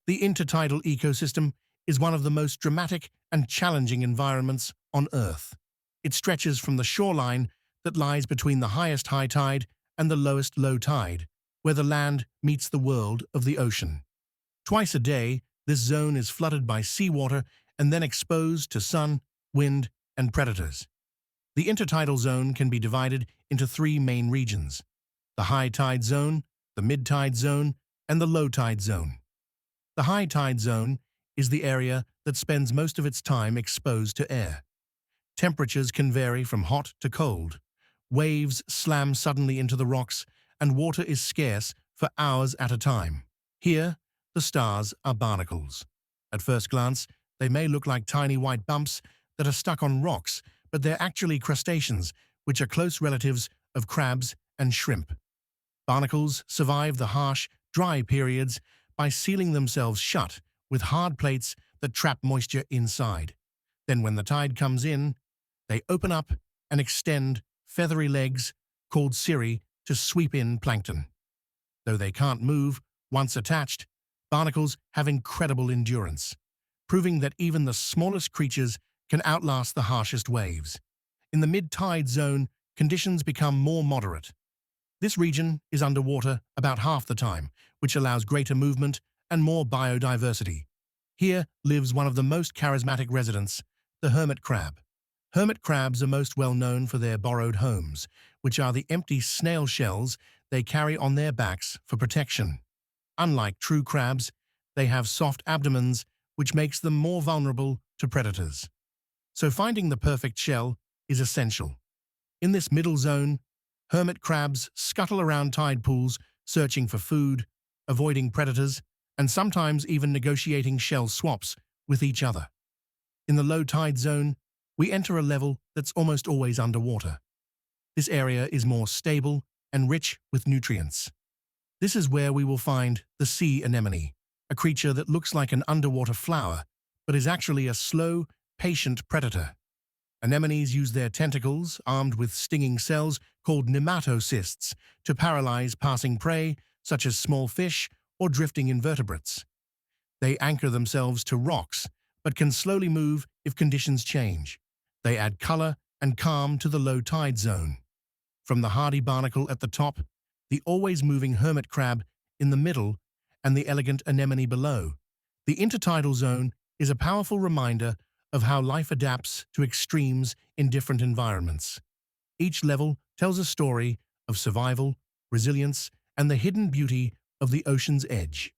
The intertidal ecosystem is one of the most dramatic and challenging environments on Earth. It stretches from the shoreline that lies between the highest high tide and the lowest low tide, where the land meets the world of the ocean. Twice a day, this zone is flooded by seawater and then exposed to sun, wind, and predators. The intertidal zone can be divided into three main regions: the high tide zone, the mid-tide zone, and the low tide zone. The high tide zone is the area that spends most of its time exposed to air. Temperatures can vary from hot to cold. Waves slam suddenly into the rocks, and water is scarce for hours at a time. Here, the stars are barnacles. At first glance, they may look like tiny white bumps that are stuck on rocks, but they're actually crustaceans, which are close relatives of crabs and shrimp. Barnacles survive the harsh, dry periods by sealing themselves shut with hard plates that trap moisture inside. Then when the tide comes in, they open up and extend feathery legs called cirri to sweep in plankton. Though they can't move, once attached, barnacles have incredible endurance, proving that even the smallest creatures can outlast the harshest waves. In the mid-tide zone, conditions become more moderate. This region is underwater about half the time, which allows greater movement and more biodiversity. Here lives one of the most charismatic residents, the hermit crab. Hermit crabs are most well known for their borrowed homes, which are the empty snail shells they carry on their backs for protection. Unlike true crabs, they have soft abdomens, which makes them more vulnerable to predators. So finding the perfect shell is essential. In this middle zone, hermit crabs scuttle around tide pools, searching for food, avoiding predators, and sometimes even negotiating shell swaps with each other. In the low tide zone, we enter a level that's almost always underwater. This area is more stable and rich with nutrients. This is where we will find the sea anemone, a creature that looks like an underwater flower, but is actually a slow, patient predator. Anemones use their tentacles, armed with stinging cells called nematocysts, to paralyze passing prey, such as small fish or drifting invertebrates. They anchor themselves to rocks, but can slowly move if conditions change. They add color and calm to the low tide zone. From the hardy barnacle at the top, the always-moving hermit crab in the middle, and the elegant anemone below, the intertidal zone is a powerful reminder of how life adapts to extremes in different environments. Each level tells a story of survival, resilience, and the hidden beauty of the ocean's edge.